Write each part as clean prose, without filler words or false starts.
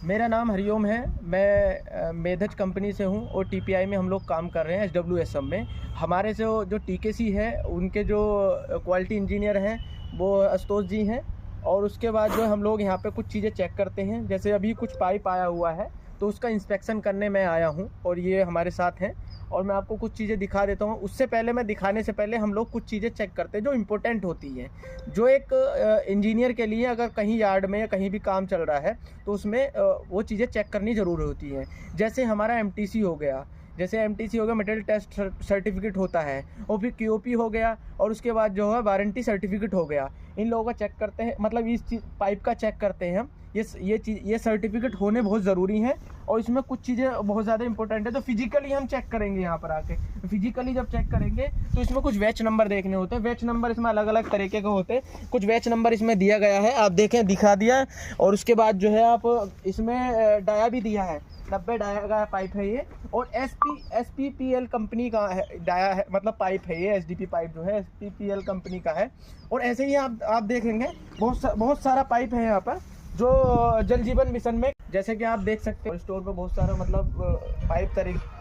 मेरा नाम हरिओम है। मैं मेधज कंपनी से हूँ और टीपीआई में हम लोग काम कर रहे हैं SWSM में। हमारे जो टीकेसी है उनके जो क्वालिटी इंजीनियर हैं वो आशुतोष जी हैं। और उसके बाद जो हम लोग यहाँ पे कुछ चीज़ें चेक करते हैं, जैसे अभी कुछ पाइप आया हुआ है तो उसका इंस्पेक्शन करने मैं आया हूँ और ये हमारे साथ हैं और मैं आपको कुछ चीज़ें दिखा देता हूँ। उससे पहले मैं दिखाने से पहले हम लोग कुछ चीज़ें चेक करते हैं जो इम्पोर्टेंट होती हैं, जो एक इंजीनियर के लिए अगर कहीं यार्ड में या कहीं भी काम चल रहा है तो उसमें वो चीज़ें चेक करनी ज़रूर होती हैं। जैसे हमारा MTC हो गया, मटेरियल टेस्ट सर्टिफिकेट होता है, और फिर QOP हो गया, और उसके बाद जो है वारंटी सर्टिफिकेट हो गया। इन लोगों का चेक करते हैं, मतलब इस पाइप का चेक करते हैं हम। ये सर्टिफिकेट होने बहुत ज़रूरी हैं और इसमें कुछ चीज़ें बहुत ज़्यादा इंपॉर्टेंट है तो फिजिकली हम चेक करेंगे। यहाँ पर आके फिजिकली जब चेक करेंगे तो इसमें कुछ बैच नंबर देखने होते हैं। बैच नंबर इसमें अलग अलग तरीके के होते हैं। कुछ बैच नंबर इसमें दिया गया है, आप देखें, दिखा दिया है। और उसके बाद जो है आप इसमें डाया भी दिया है, 90 डाया का पाइप है ये। और SPPL कंपनी का है डाया है, मतलब पाइप है ये। SDP पाइप जो है SPPL कंपनी का है। और ऐसे ही आप देखेंगे बहुत सारा पाइप है यहाँ पर जो जल जीवन मिशन में, जैसे कि आप देख सकते हैं स्टोर पे बहुत सारा मतलब पाइप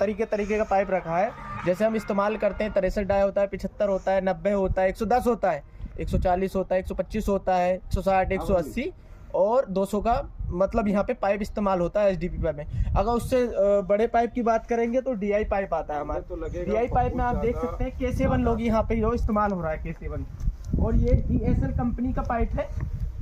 तरीके का पाइप रखा है। जैसे हम इस्तेमाल करते हैं 63 डाया होता है, 75 होता है, 90 होता है, 110 होता है, 140 होता है, 125 होता है, 160, 180 और 200 का मतलब यहाँ पे पाइप इस्तेमाल होता है SDP पाइप में। अगर उससे बड़े पाइप की बात करेंगे तो DI पाइप आता है हमारे। तो DI पाइप में आप देख सकते हैं K7 लोग यहाँ पे इस्तेमाल हो रहा है, K7। और ये ESL कंपनी का पाइप है,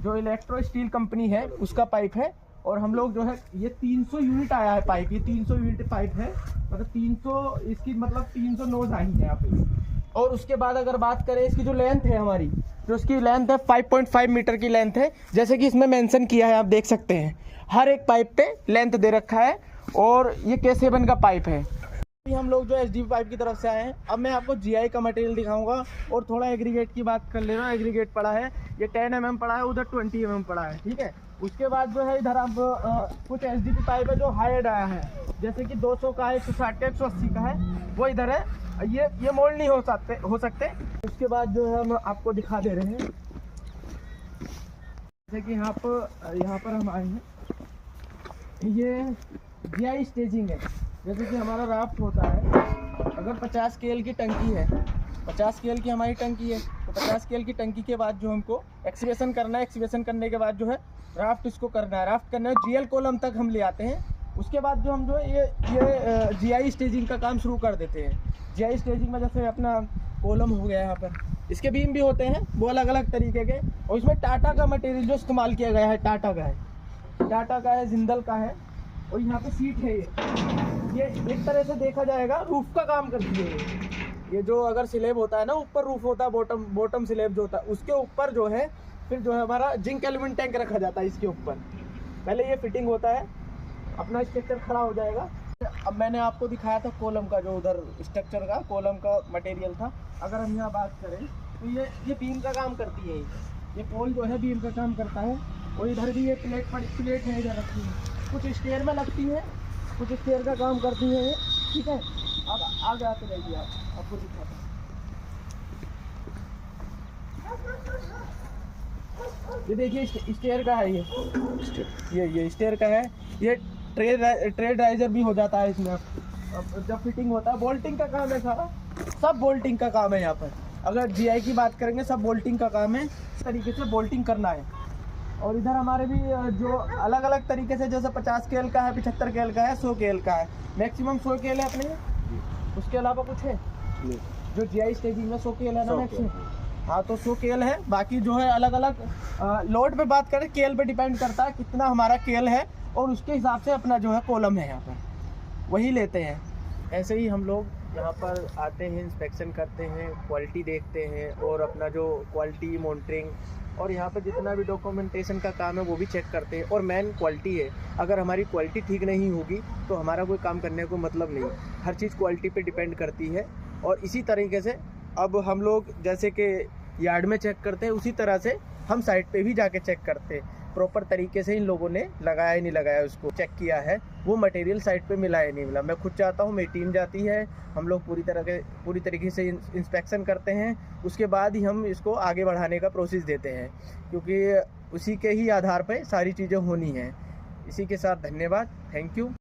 जो इलेक्ट्रो स्टील कंपनी है उसका पाइप है। और हम लोग जो है ये 300 यूनिट आया है पाइप, ये 300 यूनिट पाइप है, मतलब 300 इसकी मतलब 300 नोज आई है यहाँ पे। और उसके बाद अगर बात करें इसकी जो लेंथ है हमारी, जो इसकी लेंथ है 5.5 मीटर की लेंथ है, जैसे कि इसमें मेंशन किया है, आप देख सकते हैं हर एक पाइप पे लेंथ दे रखा है। और ये K7 का पाइप है। हम लोग जो SDP पाइप की तरफ से आए हैं। अब मैं आपको GI का मटेरियल दिखाऊंगा और थोड़ा एग्रीगेट की बात कर लेना। एग्रीगेट पड़ा है, ये 10 mm पड़ा है, उधर 20 mm पड़ा है, ठीक है। उसके बाद जो है इधर आप कुछ SDP पाइप है जो हाइड आया है, जैसे कि 200 का है, 160 का, 180 का है, वो इधर है। ये मोल्ड नहीं हो सकते। उसके बाद जो है हम आपको दिखा दे रहे हैं, जैसे कि यहाँ पर हम आए हैं, ये GI स्टेजिंग है। जैसे कि हमारा राफ्ट होता है, अगर 50 KL की टंकी है, 50 KL की हमारी टंकी है, तो 50 KL की टंकी के बाद जो हमको एक्सीवेशन करना है, एक्सीवेशन करने के बाद जो है राफ्ट इसको करना है। राफ्ट करने में GL कॉलम तक हम ले आते हैं। उसके बाद जो हम जो ये GI स्टेजिंग का काम शुरू कर देते हैं। GI स्टेजिंग में जैसे अपना कॉलम हो गया, यहाँ पर इसके बीम भी होते हैं, वो अलग अलग तरीके के। और इसमें टाटा का मटेरियल जो इस्तेमाल किया गया है, टाटा का है, जिंदल का है। और यहाँ पे सीट है, ये एक तरह से देखा जाएगा रूफ का काम करती है। ये जो अगर स्लैब होता है ना, ऊपर रूफ होता है, बॉटम स्लैब जो होता है, उसके ऊपर जो है फिर जो है हमारा जिंक एल्यूमिनियम टैंक रखा जाता है इसके ऊपर। पहले ये फिटिंग होता है, अपना स्ट्रक्चर खड़ा हो जाएगा। अब मैंने आपको दिखाया था कॉलम का, जो उधर स्ट्रक्चर का कॉलम का मटेरियल था। अगर हम यहाँ बात करें तो ये बीम का काम करती है, ये पोल जो है बीम का काम करता है। और इधर भी ये प्लेट है इधर रखी है, कुछ स्टेयर में लगती है, कुछ स्टेयर का काम करती है ये, ठीक है। अब आगे आते रहिए, आपको दिखाता हूँ। ये देखिए स्टेयर का है, ये स्टेयर का है। ये ट्रे राइजर भी हो जाता है इसमें। अब जब फिटिंग होता है, बोल्टिंग का काम है सारा, सब बोल्टिंग का काम है यहाँ पर। अगर GI की बात करेंगे, सब बोल्टिंग का काम है, इस तरीके से बोल्टिंग करना है। और इधर हमारे भी जो अलग अलग तरीके से, जैसे 50 KL का है, 75 KL का है, 100 KL का है, मैक्सिमम 100 KL है अपने। उसके अलावा कुछ है जो GI स्टेजिंग में 100 KL है ना मैक्सिमम? हाँ, तो 100 KL है। बाकी जो है अलग अलग लोड पे बात करें, KL पे डिपेंड करता है कितना हमारा KL है, और उसके हिसाब से अपना जो है कॉलम है यहाँ पर वही लेते हैं। ऐसे ही हम लोग यहाँ पर आते हैं, इंस्पेक्शन करते हैं, क्वालिटी देखते हैं और अपना जो क्वालिटी मॉनिटरिंग और यहाँ पर जितना भी डॉक्यूमेंटेशन का काम है वो भी चेक करते हैं। और मेन क्वालिटी है, अगर हमारी क्वालिटी ठीक नहीं होगी तो हमारा कोई काम करने को मतलब नहीं। हर चीज़ क्वालिटी पे डिपेंड करती है। और इसी तरीके से अब हम लोग जैसे कि यार्ड में चेक करते हैं, उसी तरह से हम साइट पे भी जाके चेक करते हैं। प्रॉपर तरीके से इन लोगों ने लगाया ही नहीं लगाया, उसको चेक किया है, वो मटेरियल साइट पे मिला है नहीं मिला। मैं खुद जाता हूँ, मेरी टीम जाती है, हम लोग पूरी तरीके से इंस्पेक्शन करते हैं। उसके बाद ही हम इसको आगे बढ़ाने का प्रोसेस देते हैं, क्योंकि उसी के ही आधार पर सारी चीज़ें होनी हैं। इसी के साथ धन्यवाद, थैंक यू।